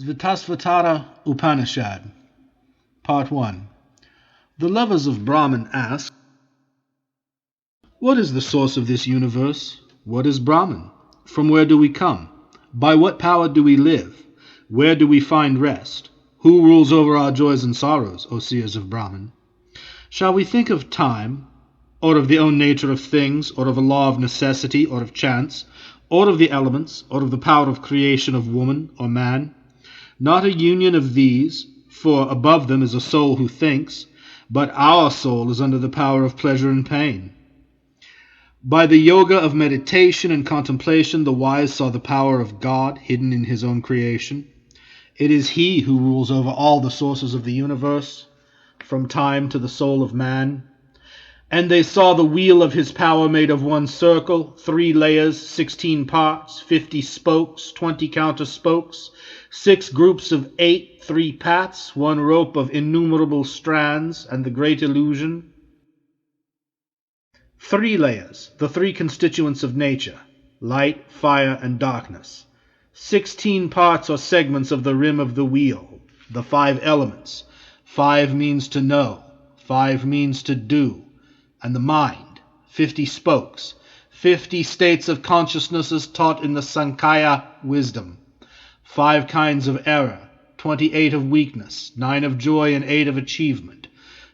Svetasvatara Upanisad, Part 1. The lovers of Brahman ask, what is the source of this universe? What is Brahman? From where do we come? By what power do we live? Where do we find rest? Who rules over our joys and sorrows, O seers of Brahman? Shall we think of time, or of the own nature of things, or of a law of necessity, or of chance, or of the elements, or of the power of creation of woman or man? Not a union of these, for above them is a soul who thinks, but our soul is under the power of pleasure and pain. By the yoga of meditation and contemplation, the wise saw the power of God hidden in his own creation. It is he who rules over all the sources of the universe, from time to the soul of man. And they saw the wheel of his power made of one circle, 3 layers, 16 parts, 50 spokes, 20 counter spokes, 6 groups of 8, 3 paths, 1 rope of innumerable strands, and the great illusion. 3 layers, the 3 constituents of nature, light, fire, and darkness. 16 parts or segments of the rim of the wheel, the 5 elements. 5 means to know, 5 means to do, and the mind, 50 spokes, 50 states of consciousnesses taught in the Sankhya wisdom, 5 kinds of error, 28 of weakness, 9 of joy, and 8 of achievement,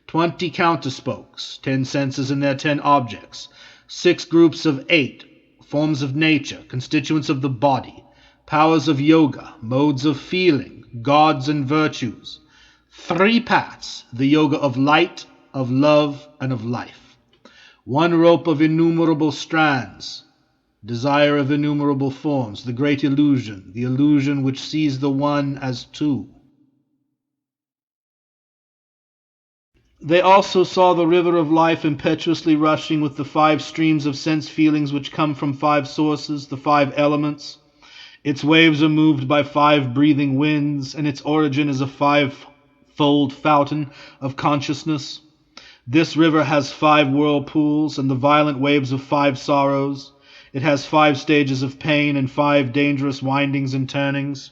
20 counterspokes, 10 senses and their 10 objects, 6 groups of 8, forms of nature, constituents of the body, powers of yoga, modes of feeling, gods and virtues, 3 paths, the yoga of light, of love, and of life. 1 rope of innumerable strands, desire of innumerable forms, the great illusion, the illusion which sees the one as 2. They also saw the river of life impetuously rushing with the 5 streams of sense feelings which come from 5 sources, the 5 elements. Its waves are moved by 5 breathing winds, and its origin is a 5-fold fountain of consciousness. This river has 5 whirlpools and the violent waves of 5 sorrows. It has 5 stages of pain and 5 dangerous windings and turnings.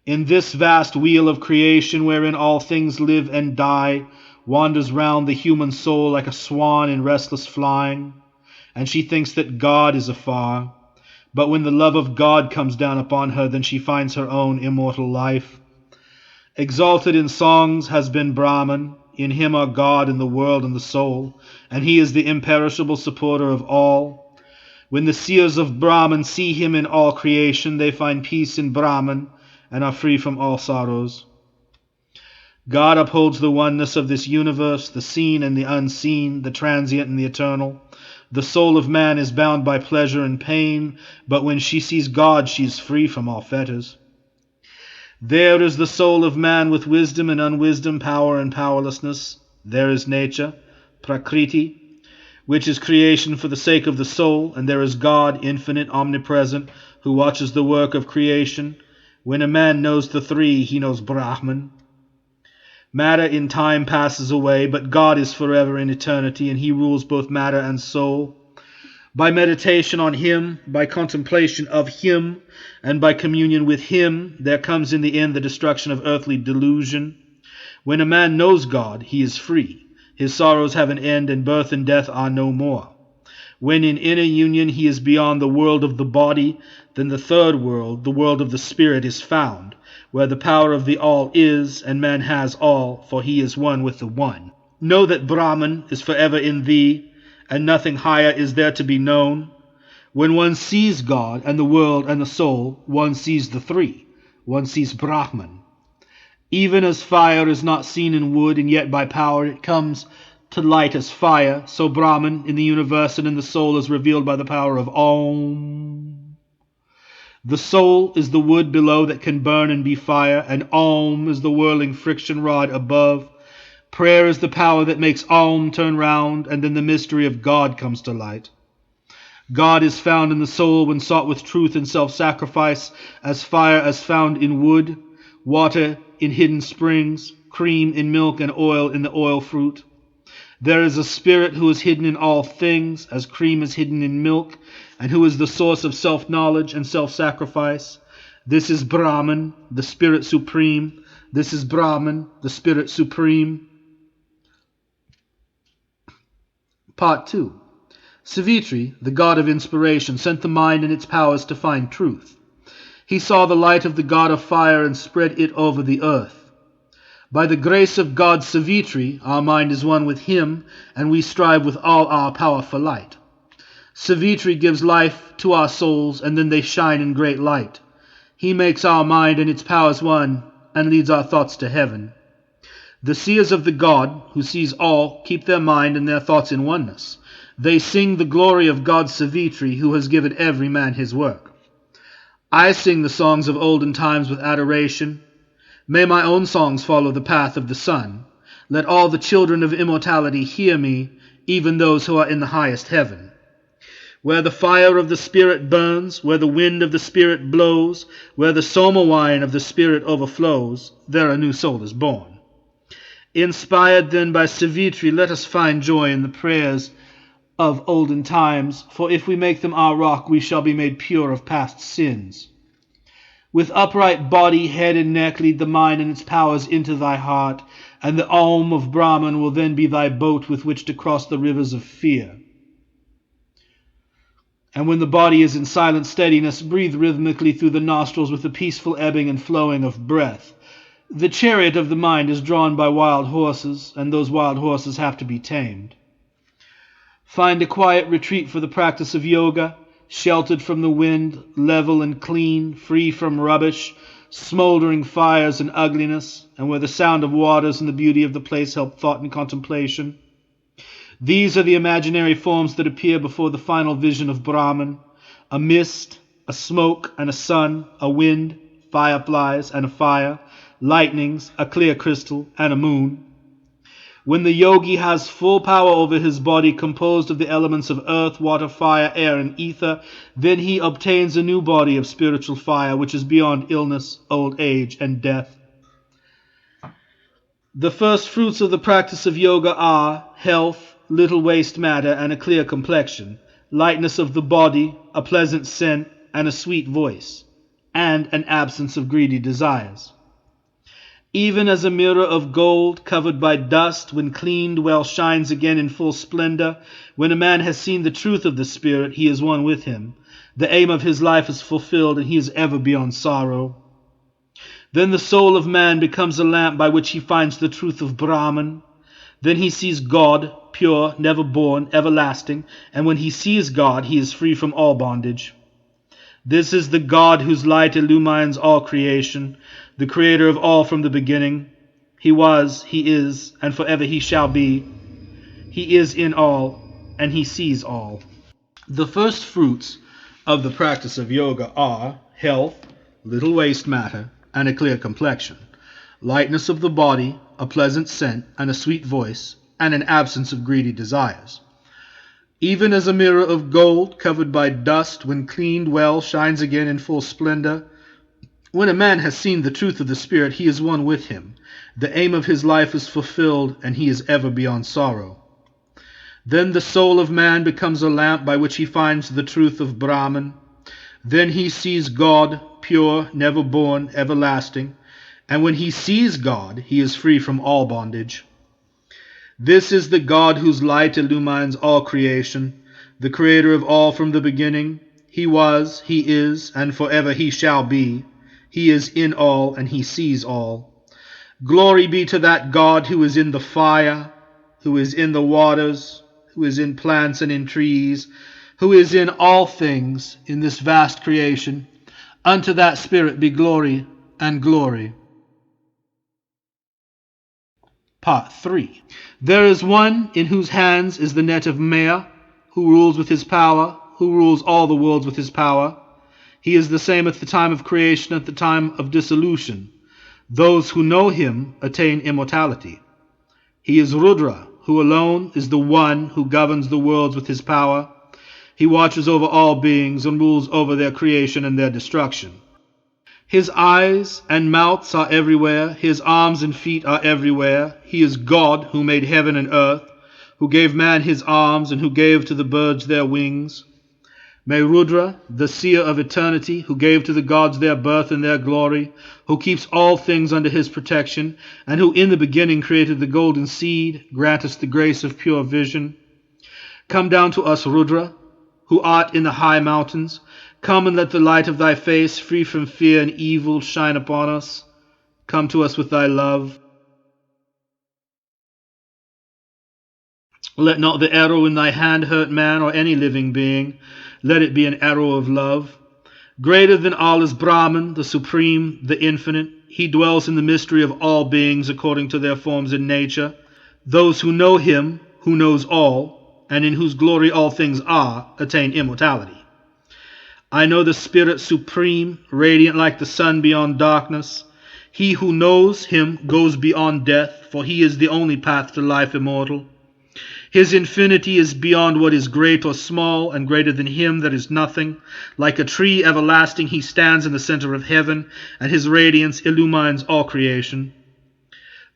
In this vast wheel of creation, wherein all things live and die, wanders round the human soul like a swan in restless flying, and she thinks that God is afar. But when the love of God comes down upon her, then she finds her own immortal life. Exalted in songs has been Brahman. In him are God and the world and the soul, and he is the imperishable supporter of all. When the seers of Brahman see him in all creation, they find peace in Brahman and are free from all sorrows. God upholds the oneness of this universe, the seen and the unseen, the transient and the eternal. The soul of man is bound by pleasure and pain, but when she sees God, she is free from all fetters. There is the soul of man with wisdom and unwisdom, power and powerlessness. There is nature, prakriti, which is creation for the sake of the soul, and there is God, infinite, omnipresent, who watches the work of creation. When a man knows the 3, he knows Brahman. Matter in time passes away, but God is forever in eternity, and he rules both matter and soul. By meditation on him, by contemplation of him, and by communion with him, there comes in the end the destruction of earthly delusion. When a man knows God, he is free. His sorrows have an end, and birth and death are no more. When in inner union he is beyond the world of the body, then the 3rd world, the world of the spirit, is found, where the power of the all is, and man has all, for he is one with the one. Know that Brahman is forever in thee, and nothing higher is there to be known. When one sees God and the world and the soul, one sees the 3. One sees Brahman. Even as fire is not seen in wood, and yet by power it comes to light as fire, so Brahman in the universe and in the soul is revealed by the power of Om. The soul is the wood below that can burn and be fire, and Om is the whirling friction rod above. Prayer is the power that makes Om turn round, and then the mystery of God comes to light. God is found in the soul when sought with truth and self-sacrifice, as fire is found in wood, water in hidden springs, cream in milk, and oil in the oil fruit. There is a spirit who is hidden in all things, as cream is hidden in milk, and who is the source of self-knowledge and self-sacrifice. This is Brahman, the Spirit Supreme. This is Brahman, the Spirit Supreme. Part 2. Savitri, the god of inspiration, sent the mind and its powers to find truth. He saw the light of the god of fire and spread it over the earth. By the grace of God Savitri, our mind is one with him, and we strive with all our power for light. Savitri gives life to our souls, and then they shine in great light. He makes our mind and its powers one, and leads our thoughts to heaven. The seers of the God, who sees all, keep their mind and their thoughts in oneness. They sing the glory of God Savitri, who has given every man his work. I sing the songs of olden times with adoration. May my own songs follow the path of the sun. Let all the children of immortality hear me, even those who are in the highest heaven. Where the fire of the Spirit burns, where the wind of the Spirit blows, where the soma wine of the Spirit overflows, there a new soul is born. Inspired then by Savitri, let us find joy in the prayers of olden times, for if we make them our rock, we shall be made pure of past sins. With upright body, head, and neck, lead the mind and its powers into thy heart, and the Om of Brahman will then be thy boat with which to cross the rivers of fear. And when the body is in silent steadiness, breathe rhythmically through the nostrils with the peaceful ebbing and flowing of breath. The chariot of the mind is drawn by wild horses, and those wild horses have to be tamed. Find a quiet retreat for the practice of yoga, sheltered from the wind, level and clean, free from rubbish, smoldering fires and ugliness, and where the sound of waters and the beauty of the place help thought and contemplation. These are the imaginary forms that appear before the final vision of Brahman: a mist, a smoke, and a sun, a wind, fireflies, and a fire, lightnings, a clear crystal, and a moon. When the yogi has full power over his body, composed of the elements of earth, water, fire, air, and ether, then he obtains a new body of spiritual fire, which is beyond illness, old age, and death. The first fruits of the practice of yoga are health, little waste matter, and a clear complexion, lightness of the body, a pleasant scent, and a sweet voice, and an absence of greedy desires. Even as a mirror of gold covered by dust, when cleaned well, shines again in full splendor, when a man has seen the truth of the Spirit, he is one with him. The aim of his life is fulfilled, and he is ever beyond sorrow. Then the soul of man becomes a lamp by which he finds the truth of Brahman. Then he sees God, pure, never born, everlasting, and when he sees God, he is free from all bondage. This is the God whose light illumines all creation, the creator of all from the beginning. He was, he is, and forever he shall be. He is in all, and he sees all. The first fruits of the practice of yoga are health, little waste matter, and a clear complexion, lightness of the body, a pleasant scent, and a sweet voice, and an absence of greedy desires. Even as a mirror of gold covered by dust, when cleaned well, shines again in full splendor. When a man has seen the truth of the Spirit, he is one with him. The aim of his life is fulfilled, and he is ever beyond sorrow. Then the soul of man becomes a lamp by which he finds the truth of Brahman. Then he sees God, pure, never born, everlasting. And when he sees God, he is free from all bondage. This is the God whose light illumines all creation, the creator of all from the beginning. He was, he is, and forever he shall be. He is in all, and he sees all. Glory be to that God who is in the fire, who is in the waters, who is in plants and in trees, who is in all things in this vast creation. Unto that Spirit be glory and glory. Part 3. There is one in whose hands is the net of Maya, who rules with his power, who rules all the worlds with his power. He is the same at the time of creation, at the time of dissolution. Those who know him attain immortality. He is Rudra, who alone is the one who governs the worlds with his power. He watches over all beings and rules over their creation and their destruction. His eyes and mouths are everywhere. His arms and feet are everywhere. He is God who made heaven and earth, who gave man his arms and who gave to the birds their wings. May Rudra, the seer of eternity, who gave to the gods their birth and their glory, who keeps all things under his protection, and who in the beginning created the golden seed, grant us the grace of pure vision. Come down to us, Rudra, who art in the high mountains. Come and let the light of thy face, free from fear and evil, shine upon us. Come to us with thy love. Let not the arrow in thy hand hurt man or any living being. Let it be an arrow of love. Greater than all is Brahman, the supreme, the infinite. He dwells in the mystery of all beings according to their forms and nature. Those who know him, who knows all, and in whose glory all things are, attain immortality. I know the Spirit supreme, radiant like the sun beyond darkness. He who knows him goes beyond death, for he is the only path to life immortal. His infinity is beyond what is great or small, and greater than him that is nothing. Like a tree everlasting, he stands in the center of heaven, and his radiance illumines all creation.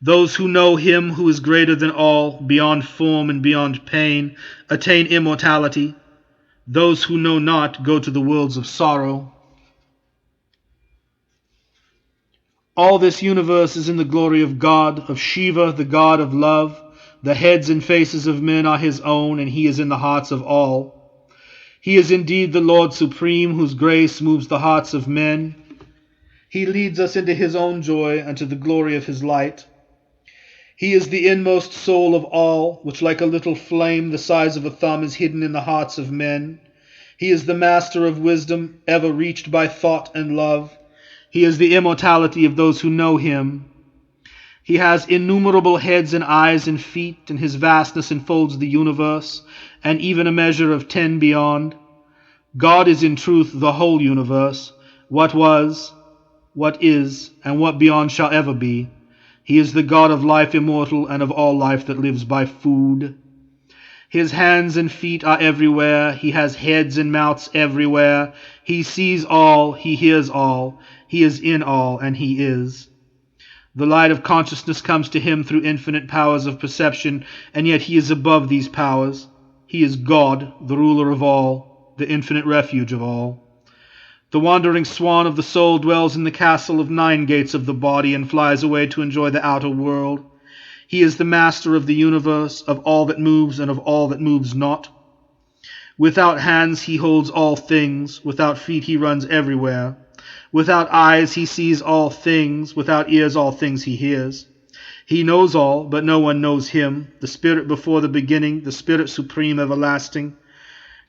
Those who know him who is greater than all, beyond form and beyond pain, attain immortality. Those who know not go to the worlds of sorrow. All this universe is in the glory of God, of Shiva, the god of love. The heads and faces of men are his own, and he is in the hearts of all. He is indeed the Lord Supreme, whose grace moves the hearts of men. He leads us into his own joy and to the glory of his light. He is the inmost soul of all, which like a little flame the size of a thumb is hidden in the hearts of men. He is the master of wisdom, ever reached by thought and love. He is the immortality of those who know him. He has innumerable heads and eyes and feet, and his vastness enfolds the universe, and even a measure of 10 beyond. God is in truth the whole universe, what was, what is, and what beyond shall ever be. He is the God of life immortal, and of all life that lives by food. His hands and feet are everywhere. He has heads and mouths everywhere. He sees all, he hears all. He is in all, and he is. The light of consciousness comes to him through infinite powers of perception, and yet he is above these powers. He is God, the ruler of all, the infinite refuge of all. The wandering swan of the soul dwells in the castle of 9 gates of the body and flies away to enjoy the outer world. He is the master of the universe, of all that moves and of all that moves not. Without hands he holds all things, without feet he runs everywhere. Without eyes he sees all things, without ears all things he hears. He knows all, but no one knows him, the Spirit before the beginning, the Spirit supreme everlasting.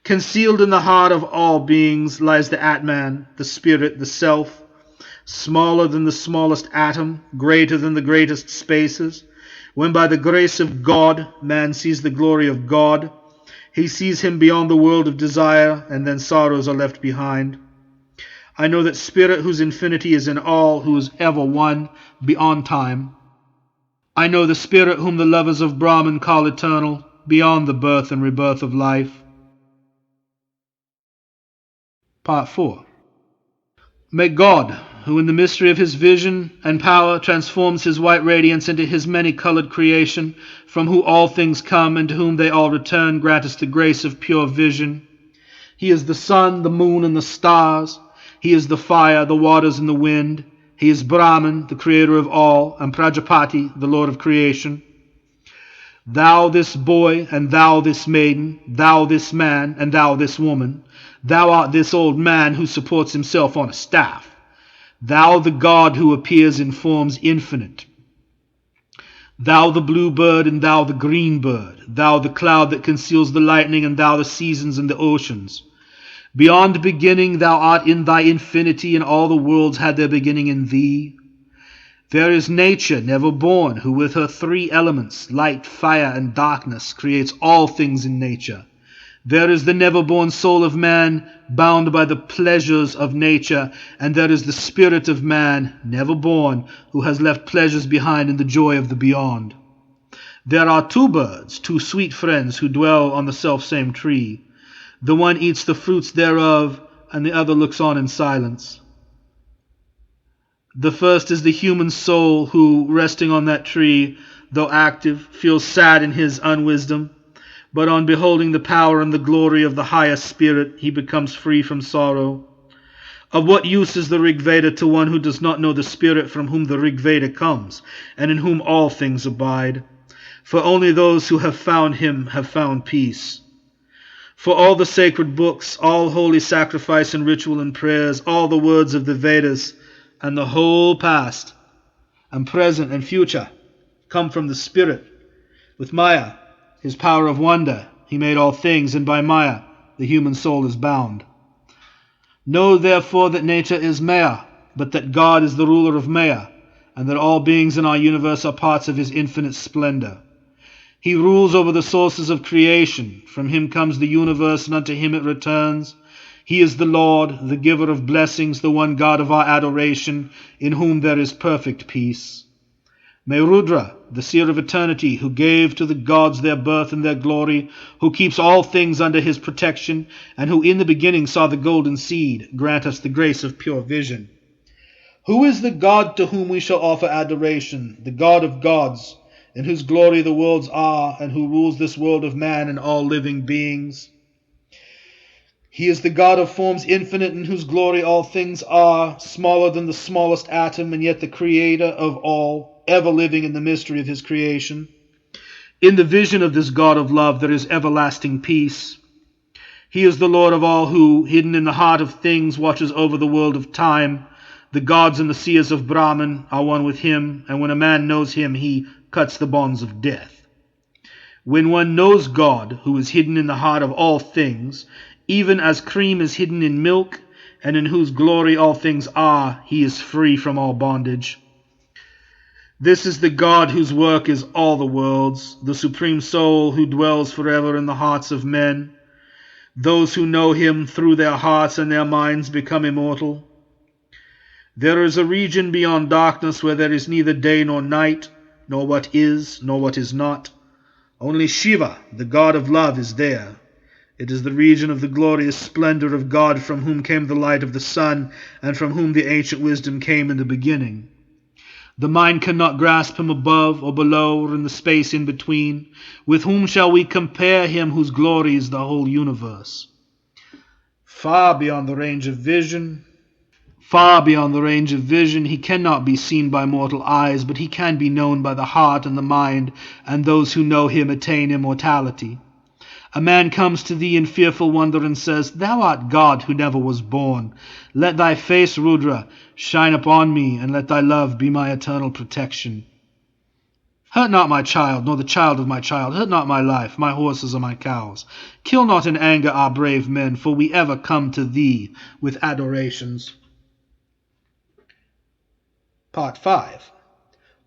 Concealed in the heart of all beings lies the Atman, the Spirit, the Self, smaller than the smallest atom, greater than the greatest spaces. When by the grace of God man sees the glory of God, he sees him beyond the world of desire, and then sorrows are left behind. I know that Spirit whose infinity is in all, who is ever one, beyond time. I know the Spirit whom the lovers of Brahman call eternal, beyond the birth and rebirth of life. Part 4. May God, who in the mystery of his vision and power transforms his white radiance into his many-colored creation, from whom all things come and to whom they all return, grant us the grace of pure vision. He is the sun, the moon, and the stars. He is the fire, the waters, and the wind. He is Brahman, the creator of all, and Prajapati, the Lord of creation. Thou this boy, and thou this maiden, thou this man, and thou this woman. Thou art this old man who supports himself on a staff. Thou the God who appears in forms infinite. Thou the blue bird, and thou the green bird. Thou the cloud that conceals the lightning, and thou the seasons and the oceans. Beyond beginning thou art in thy infinity, and all the worlds had their beginning in thee. There is nature never born, who with her 3 elements, light, fire, and darkness, creates all things in nature. There is the never-born soul of man, bound by the pleasures of nature, and there is the spirit of man, never born, who has left pleasures behind in the joy of the beyond. There are 2 birds, 2 sweet friends, who dwell on the self-same tree. The one eats the fruits thereof, and the other looks on in silence. The first is the human soul who, resting on that tree, though active, feels sad in his unwisdom. but on beholding the power and the glory of the highest spirit, he becomes free from sorrow. Of what use is the Rig Veda to one who does not know the spirit from whom the Rig Veda comes, and in whom all things abide? For only those who have found him have found peace. For all the sacred books, all holy sacrifice and ritual and prayers, all the words of the Vedas, and the whole past and present and future come from the Spirit. With Maya, his power of wonder, he made all things, and by Maya the human soul is bound. Know therefore that nature is Maya, but that God is the ruler of Maya, and that all beings in our universe are parts of his infinite splendor. He rules over the sources of creation. From him comes the universe, and unto him it returns. He is the Lord, the giver of blessings, the one God of our adoration, in whom there is perfect peace. May Rudra, the seer of eternity, who gave to the gods their birth and their glory, who keeps all things under his protection, and who in the beginning saw the golden seed, grant us the grace of pure vision. Who is the God to whom we shall offer adoration, the God of gods, in whose glory the worlds are, and who rules this world of man and all living beings? He is the God of forms infinite, in whose glory all things are, smaller than the smallest atom, and yet the creator of all, ever living in the mystery of his creation. In the vision of this God of love there is everlasting peace. He is the Lord of all who, hidden in the heart of things, watches over the world of time. The gods and the seers of Brahman are one with him, and when a man knows him, he cuts the bonds of death. When one knows God, who is hidden in the heart of all things, even as cream is hidden in milk, and in whose glory all things are, he is free from all bondage. This is the God whose work is all the worlds, the Supreme Soul who dwells forever in the hearts of men. Those who know him through their hearts and their minds become immortal. There is a region beyond darkness where there is neither day nor night, nor what is, nor what is not. Only Shiva, the God of love, is there. It is the region of the glorious splendor of God, from whom came the light of the sun, and from whom the ancient wisdom came in the beginning. The mind cannot grasp him above or below or in the space in between. With whom shall we compare him whose glory is the whole universe? Far beyond the range of vision, he cannot be seen by mortal eyes, but he can be known by the heart and the mind, and those who know him attain immortality. A man comes to thee in fearful wonder and says, Thou art God who never was born. Let thy face, Rudra, shine upon me, and let thy love be my eternal protection. Hurt not my child, nor the child of my child. Hurt not my life, my horses or my cows. Kill not in anger our brave men, for we ever come to thee with adorations. Part 5.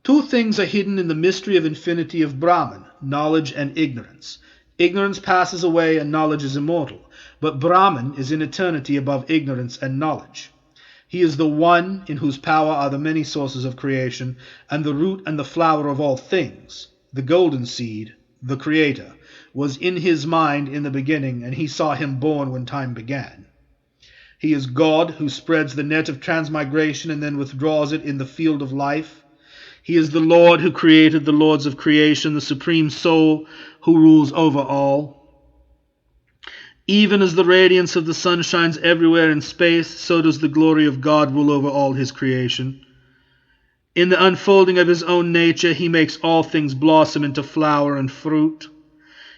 Two things are hidden in the mystery of infinity of Brahman, knowledge and ignorance. Ignorance passes away and knowledge is immortal, but Brahman is in eternity above ignorance and knowledge. He is the one in whose power are the many sources of creation, and the root and the flower of all things. The golden seed, the Creator, was in his mind in the beginning, and he saw him born when time began. He is God who spreads the net of transmigration and then withdraws it in the field of life. He is the Lord who created the lords of creation, the Supreme Soul who rules over all. Even as the radiance of the sun shines everywhere in space, so does the glory of God rule over all his creation. In the unfolding of his own nature, he makes all things blossom into flower and fruit.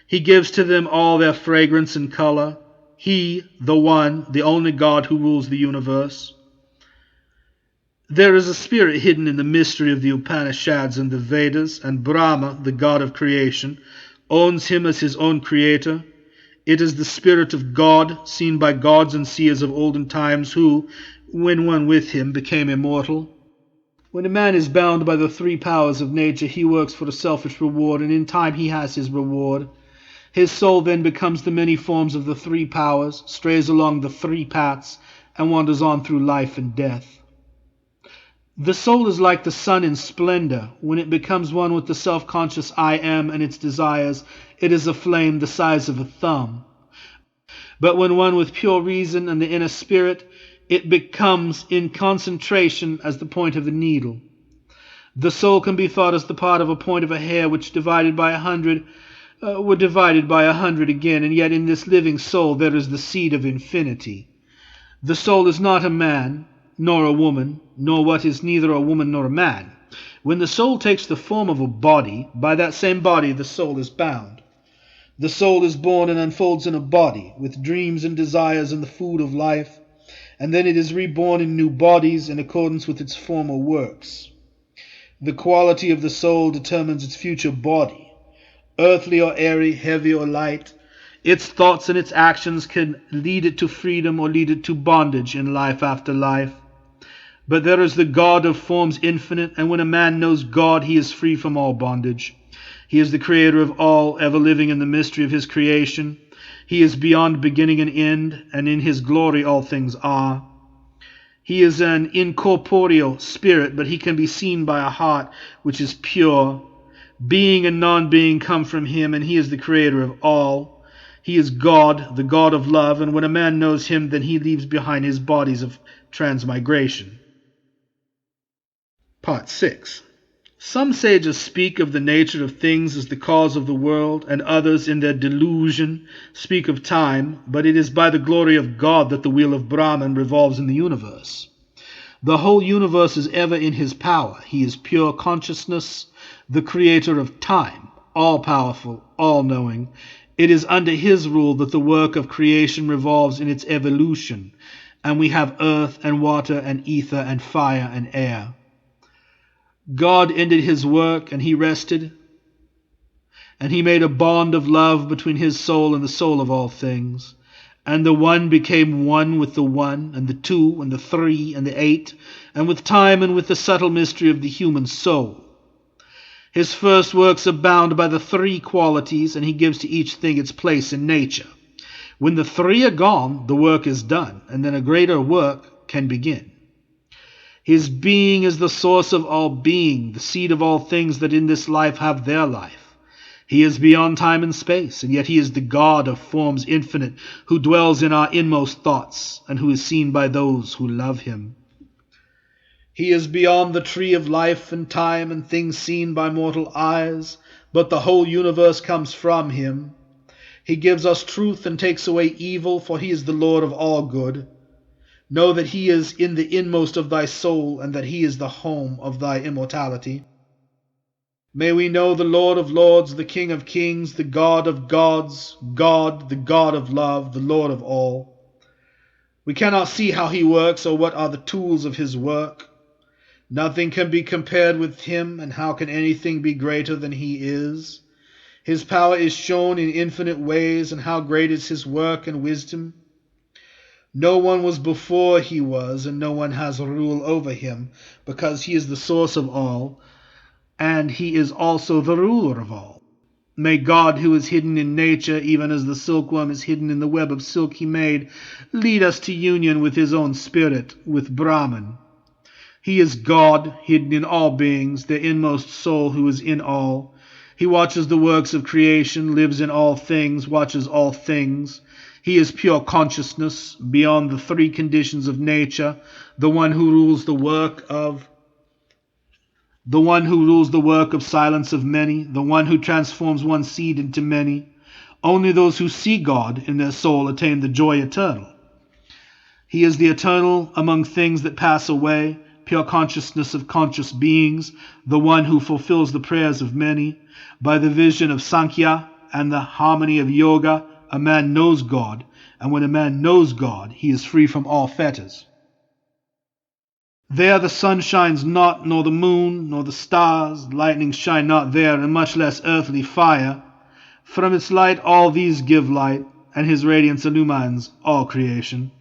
He gives to them all their fragrance and color. He, the one, the only God who rules the universe. There is a spirit hidden in the mystery of the Upanishads and the Vedas, and Brahma, the God of creation, owns him as his own creator. It is the spirit of God, seen by gods and seers of olden times, who, when one with him, became immortal. When a man is bound by the three powers of nature, he works for a selfish reward, and in time he has his reward. His soul then becomes the many forms of the three powers, strays along the three paths, and wanders on through life and death. The soul is like the sun in splendor. When it becomes one with the self-conscious I am and its desires, it is a flame the size of a thumb. But when one with pure reason and the inner spirit, it becomes in concentration as the point of a needle. The soul can be thought as the part of a point of a hair which, divided by 100, were divided by 100 again, and yet in this living soul there is the seed of infinity. The soul is not a man, nor a woman, nor what is neither a woman nor a man. When the soul takes the form of a body, by that same body the soul is bound. The soul is born and unfolds in a body, with dreams and desires and the food of life, and then it is reborn in new bodies in accordance with its former works. The quality of the soul determines its future body, earthly or airy, heavy or light. Its thoughts and its actions can lead it to freedom or lead it to bondage in life after life. But there is the God of forms infinite, and when a man knows God, he is free from all bondage. He is the creator of all, ever living in the mystery of his creation. He is beyond beginning and end, and in his glory all things are. He is an incorporeal spirit, but he can be seen by a heart which is pure. Being and non-being come from him, and he is the creator of all. He is God, the God of love, and when a man knows him, then he leaves behind his bodies of transmigration. Part 6. Some sages speak of the nature of things as the cause of the world, and others in their delusion speak of time, but it is by the glory of God that the wheel of Brahman revolves in the universe. The whole universe is ever in his power. He is pure consciousness, the creator of time, all-powerful, all-knowing. It is under his rule that the work of creation revolves in its evolution, and we have earth and water and ether and fire and air. God ended his work, and he rested, and he made a bond of love between his soul and the soul of all things. And the one became one with the one, and the two, and the three, and the eight, and with time and with the subtle mystery of the human soul. His first works are bound by the three qualities, and he gives to each thing its place in nature. When the three are gone, the work is done, and then a greater work can begin. His being is the source of all being, the seed of all things that in this life have their life. He is beyond time and space, and yet he is the God of forms infinite, who dwells in our inmost thoughts, and who is seen by those who love him. He is beyond the tree of life and time and things seen by mortal eyes, but the whole universe comes from him. He gives us truth and takes away evil, for he is the Lord of all good. Know that he is in the inmost of thy soul, and that he is the home of thy immortality. May we know the Lord of lords, the King of kings, the God of gods, God, the God of love, the Lord of all. We cannot see how he works, or what are the tools of his work. Nothing can be compared with him, and how can anything be greater than he is? His power is shown in infinite ways, and how great is his work and wisdom. No one was before he was, and no one has rule over him, because he is the source of all, and he is also the ruler of all. May God, who is hidden in nature, even as the silkworm is hidden in the web of silk he made, lead us to union with his own spirit, with Brahman. He is God, hidden in all beings, their inmost soul who is in all. He watches the works of creation, lives in all things, watches all things. He is pure consciousness, beyond the three conditions of nature, the one who rules the work of silence of many, the one who transforms one seed into many. Only those who see God in their soul attain the joy eternal. He is the eternal among things that pass away, pure consciousness of conscious beings, the one who fulfills the prayers of many. By the vision of Sankhya and the harmony of yoga, a man knows God, and when a man knows God, he is free from all fetters. There the sun shines not, nor the moon, nor the stars, lightnings shine not there, and much less earthly fire. From its light all these give light, and his radiance illumines all creation.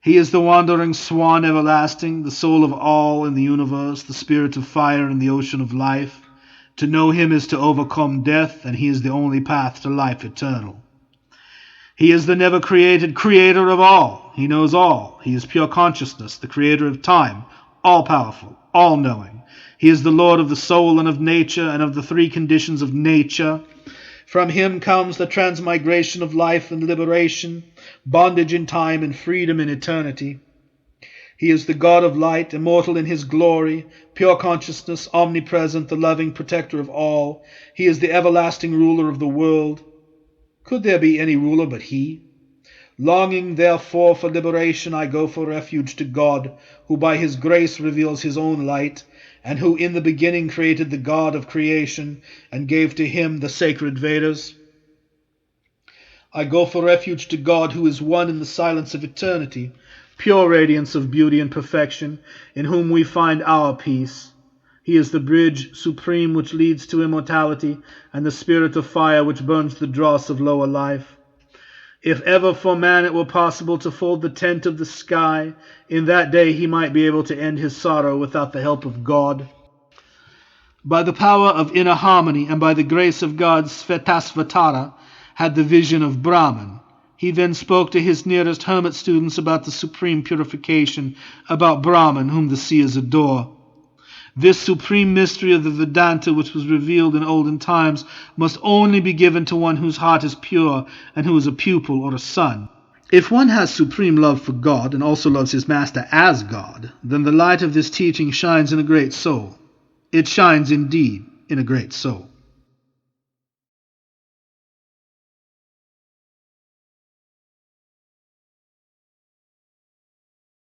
He is the wandering swan everlasting, the soul of all in the universe, the spirit of fire in the ocean of life. To know him is to overcome death, and he is the only path to life eternal. He is the never-created creator of all. He knows all. He is pure consciousness, the creator of time, all-powerful, all-knowing. He is the Lord of the soul and of nature and of the three conditions of nature. From him comes the transmigration of life and liberation, bondage in time and freedom in eternity. He is the God of light, immortal in his glory, pure consciousness, omnipresent, the loving protector of all. He is the everlasting ruler of the world. Could there be any ruler but he? Longing, therefore, for liberation, I go for refuge to God, who by his grace reveals his own light, and who in the beginning created the God of creation, and gave to him the sacred Vedas. I go for refuge to God, who is one in the silence of eternity, pure radiance of beauty and perfection, in whom we find our peace. He is the bridge supreme which leads to immortality, and the spirit of fire which burns the dross of lower life. If ever for man it were possible to fold the tent of the sky, in that day he might be able to end his sorrow without the help of God. By the power of inner harmony and by the grace of God, Svetasvatara had the vision of Brahman. He then spoke to his nearest hermit students about the supreme purification, about Brahman, whom the seers adore. This supreme mystery of the Vedanta, which was revealed in olden times, must only be given to one whose heart is pure and who is a pupil or a son. If one has supreme love for God and also loves his master as God, then the light of this teaching shines in a great soul. It shines indeed in a great soul.